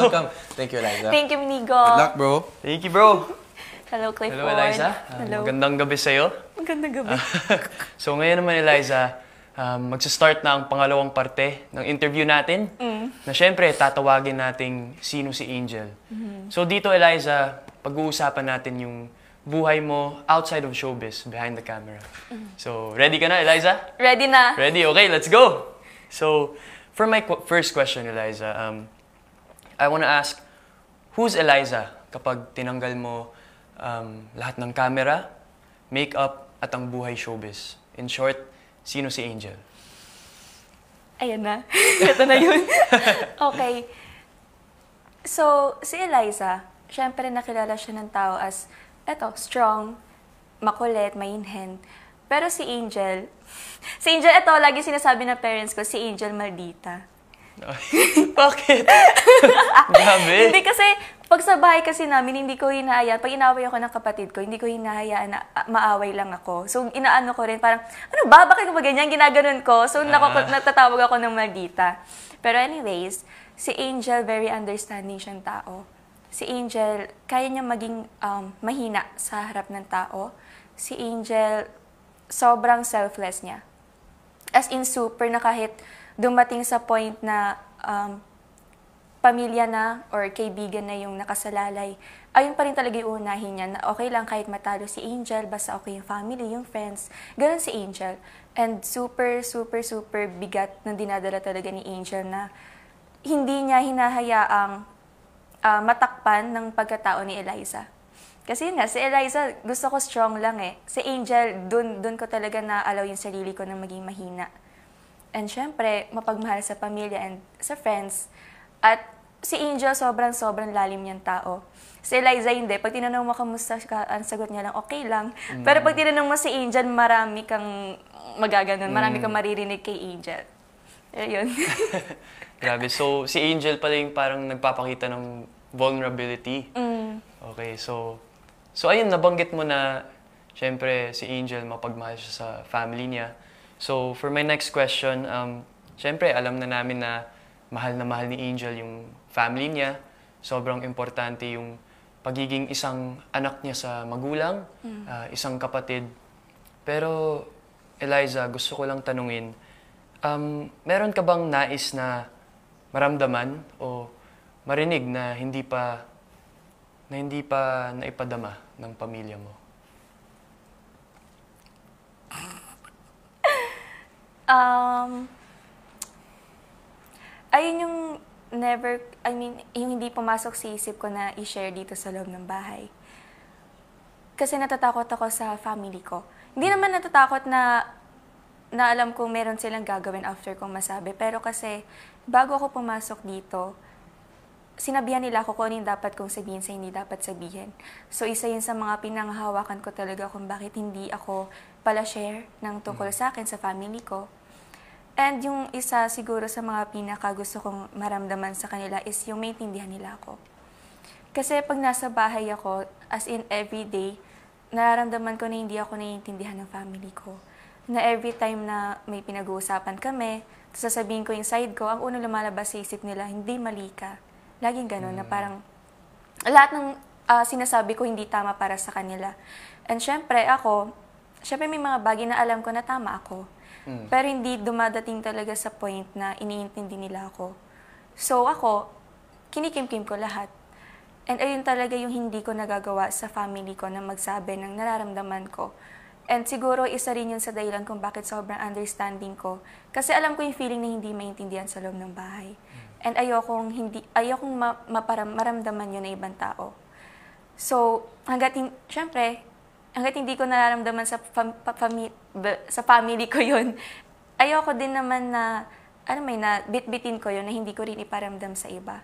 welcome. Thank you, Eliza. Thank you, Minigo. Good luck, bro. Thank you, bro. Hello, Clifford. Hello, Eliza. Hello. Magandang gabi sa'yo. Magandang gabi. So ngayon naman, Eliza, magsa-start na ang pangalawang parte ng interview natin. Na syempre, tatawagin nating sino si Angel. So dito, Eliza, pag-uusapan natin yung buhay mo outside of showbiz, behind the camera. So, ready ka na, Eliza? Ready na. Ready? Okay, let's go! So, for my first question, Eliza, I wanna ask, who's Eliza kapag tinanggal mo lahat ng camera, makeup, at ang buhay showbiz? In short, sino si Angel? Ayan na. Ito na yun. Okay. So, si Eliza, syempre nakilala siya ng tao as, strong, makulit, mainhen. Pero si Angel, ito, lagi sinasabi ng parents ko, si Angel maldita. Bakit? Grabe. Hindi kasi, pag sa bahay kasi namin, hindi ko hinahayaan. Pag inaway ako ng kapatid ko, hindi ko hinahayaan na maaway lang ako. So, inaano ko rin, parang, ano ba? Bakit ko ba ganyan? Ginaganon ko. So, natatawag ako ng maldita. Pero anyways, si Angel, very understanding siyang tao. Si Angel, kaya niya maging mahina sa harap ng tao. Si Angel, sobrang selfless niya. As in, super na kahit dumating sa point na pamilya na or kaibigan na yung nakasalalay, ayun pa rin talaga yung unahin niya na okay lang kahit matalo si Angel, basta okay yung family, yung friends. Ganun si Angel. And super, super, super bigat na dinadala talaga ni Angel na hindi niya hinahayaang matakpan ng pagkatao ni Eliza. Kasi yun nga, si Eliza, gusto ko strong lang eh. Si Angel, dun ko talaga na-allow yung sarili ko na maging mahina. And syempre, mapagmahal sa pamilya and sa friends. At si Angel, sobrang lalim niyang tao. Si Eliza, hindi. Pag tinanong mo kamusta ka, ang sagot niya lang, okay lang. Pero pag tinanong mo si Angel, marami kang magaganon. Marami kang maririnig kay Angel. Yun. Grabe. So, si Angel pala yung parang nagpapakita ng vulnerability. Okay, so ayun, nabanggit mo na, syempre, si Angel, mapagmahal siya sa family niya. So, for my next question, syempre, alam na namin na mahal ni Angel yung family niya. Sobrang importante yung pagiging isang anak niya sa magulang, isang kapatid. Pero, Eliza, gusto ko lang tanungin, meron ka bang nais na maramdaman o marinig na hindi pa naipadama ng pamilya mo? Ayun yung yung hindi pumasok sa isip ko na i-share dito sa loob ng bahay. Kasi natatakot ako sa family ko. Hindi naman natatakot na alam kong meron silang gagawin after kong masabi. Pero kasi, bago ako pumasok dito, sinabihan nila ako kung ano yung dapat kong sabihin sa hindi dapat sabihin. So, isa yun sa mga pinanghahawakan ko talaga kung bakit hindi ako pala share ng tungkol sa akin, sa family ko. And yung isa siguro sa mga pinaka gusto kong maramdaman sa kanila is yung maintindihan nila ako. Kasi pag nasa bahay ako, as in everyday, nararamdaman ko na hindi ako naiintindihan ng family ko. Na every time na may pinag-uusapan kami, sasabihin ko yung side ko, ang unang lumalabas sa isip nila, hindi mali ka. Laging gano'n, na parang lahat ng sinasabi ko hindi tama para sa kanila. And syempre may mga bagay na alam ko na tama ako. Pero hindi dumadating talaga sa point na iniintindi nila ako. So ako, kinikimkim ko lahat. And ayun talaga yung hindi ko nagagawa sa family ko na magsabi ng nararamdaman ko. And siguro isa rin yun sa dahilan kung bakit sobrang understanding ko. Kasi alam ko yung feeling na hindi maintindihan sa loob ng bahay. And ayokong maramdaman yun na ibang tao. So, hanggat hindi ko nararamdaman sa family ko yun, ayoko din naman na, bitbitin ko yun na hindi ko rin iparamdam sa iba.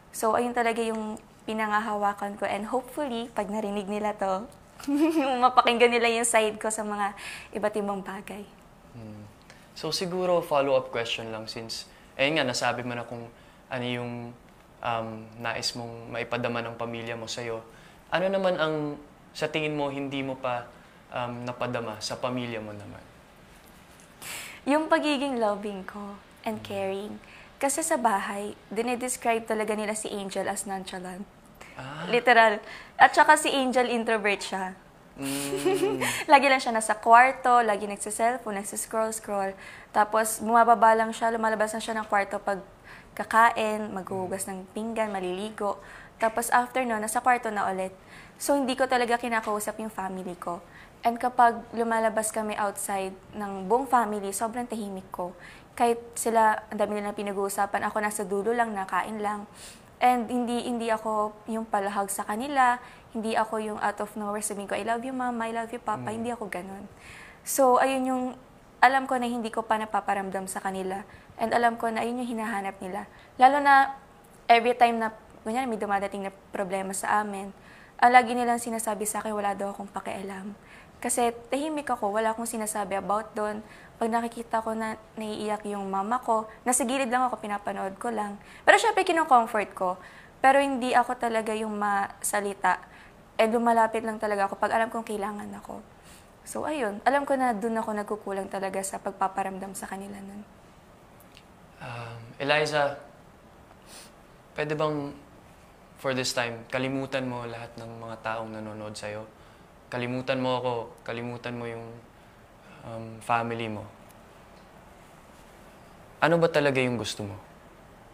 So, ayun talaga yung pinangahawakan ko. And hopefully, pag narinig nila to, mapakinggan nila yung side ko sa mga iba't ibang bagay. So, siguro follow-up question lang since, ayun nga, nasabi mo na kung ano yung nais mong maipadama ng pamilya mo sa'yo. Ano naman ang, sa tingin mo, hindi mo pa napadama sa pamilya mo naman? Yung pagiging loving ko and caring. Kasi sa bahay, dinidescribe talaga nila si Angel as nonchalant. Ah. Literal. At saka si Angel, introvert siya. Lagi lang siya nasa kwarto, lagi nagsa-cellphone, nagsa-scroll-scroll. Tapos bumababa lang siya, lumalabas na siya ng kwarto pag kakain, maghuhugas ng pinggan, maliligo. Tapos after no, nasa kwarto na ulit. So hindi ko talaga kinakausap yung family ko. And kapag lumalabas kami outside ng buong family, sobrang tahimik ko. Kahit sila, ang dami nilang pinag-uusapan, ako nasa dulo lang, nakain lang. And hindi ako yung palahag sa kanila, hindi ako yung out of nowhere sabihin ko, I love you mama, I love you papa, hindi ako ganun. So ayun yung, alam ko na hindi ko pa napaparamdam sa kanila. And alam ko na ayun yung hinahanap nila. Lalo na every time na, ganyan, may dumadating na problema sa amin, lagi nilang sinasabi sa akin, wala daw akong pakialam. Kasi tahimik ako, wala akong sinasabi about doon. Pag nakikita ko na naiiyak yung mama ko, nasa gilid lang ako, pinapanood ko lang. Pero syempre, kinocomfort ko. Pero hindi ako talaga yung masalita. Lumalapit lang talaga ako pag alam kong kailangan ako. So, ayun. Alam ko na doon ako nagkukulang talaga sa pagpaparamdam sa kanila nun. Eliza, pwede bang for this time, kalimutan mo lahat ng mga taong nanonood sa'yo? Kalimutan mo ako, kalimutan mo yung family mo. Ano ba talaga yung gusto mo?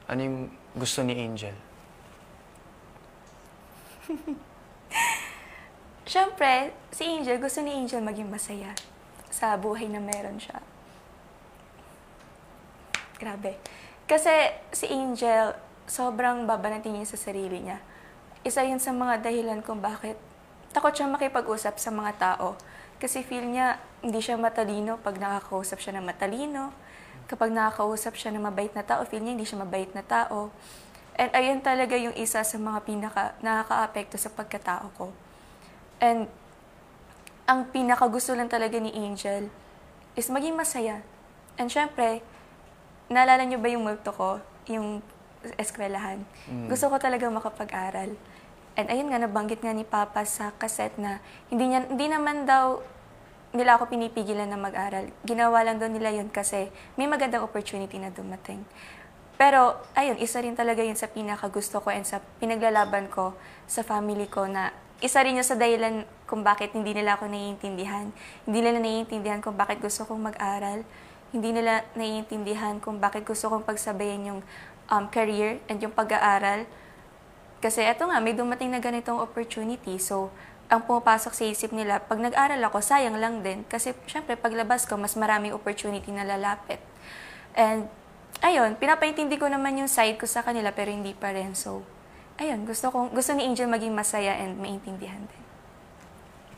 Ano yung gusto ni Angel? Siyempre, si Angel, gusto ni Angel maging masaya sa buhay na meron siya. Grabe. Kasi si Angel, sobrang baba ng tingin sa sarili niya. Isa yun sa mga dahilan kung bakit takot siya makipag-usap sa mga tao. Kasi feel niya, hindi siya matalino pag nakakausap siya ng matalino. Kapag nakakausap siya ng mabait na tao, feel niya hindi siya mabait na tao. And ayun talaga yung isa sa mga nakaka-apekto sa pagkatao ko. And ang pinakagusto lang talaga ni Angel is maging masaya. And syempre, naalala niyo ba yung multo ko? Yung eskwelahan. Gusto ko talaga makapag-aral. And ayun nga, nabanggit nga ni Papa sa cassette na hindi naman daw nila ako pinipigilan na mag-aral. Ginawa lang daw nila yun kasi may magandang opportunity na dumating. Pero, ayun, isa rin talaga yun sa pinakagusto ko and sa pinaglalaban ko sa family ko na isa rin yun sa dahilan kung bakit hindi nila ako naiintindihan. Hindi nila naiintindihan kung bakit gusto kong mag-aral. Hindi nila naiintindihan kung bakit gusto kong pagsabayan yung career and yung pag-aaral. Kasi eto nga, may dumating na ganitong opportunity. So, ang pumapasok sa isip nila, pag nag-aral ako, sayang lang din. Kasi, syempre, paglabas ko, mas maraming opportunity na lalapit. And, ayun, pinapaintindi ko naman yung side ko sa kanila, pero hindi pa rin. So, ayun, gusto ni Angel maging masaya and maintindihan din.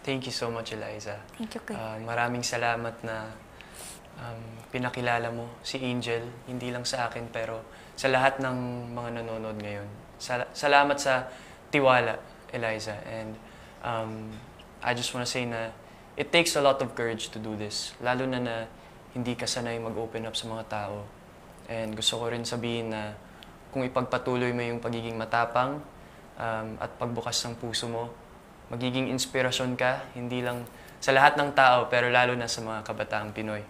Thank you so much, Eliza. Thank you, Clay. Maraming salamat na pinakilala mo si Angel, hindi lang sa akin, pero sa lahat ng mga nanonood ngayon. Salamat sa tiwala, Eliza. And I just want to say na it takes a lot of courage to do this. Lalo na hindi ka sanay mag-open up sa mga tao. And gusto ko rin sabihin na kung ipagpatuloy mo yung pagiging matapang at pagbukas ng puso mo, magiging inspirasyon ka, hindi lang sa lahat ng tao, pero lalo na sa mga kabataang Pinoy.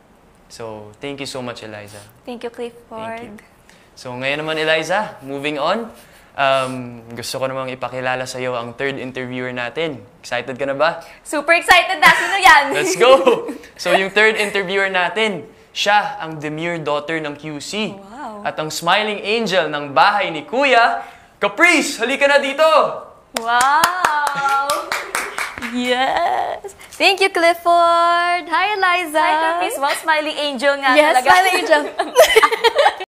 So, thank you so much, Eliza. Thank you, Clifford. Thank you. So, ngayon naman, Eliza, moving on. Gusto ko namang ipakilala sa iyo ang third interviewer natin. Excited ka na ba? Super excited na! Sino yan? Let's go! So, yung third interviewer natin, siya ang demure daughter ng QC. Wow. At ang smiling angel ng bahay ni Kuya, Caprice! Halika na dito! Wow! Yes! Thank you, Clifford! Hi, Eliza! Hi, Caprice. Wow, smiling angel nga Yes, talaga. smiling angel.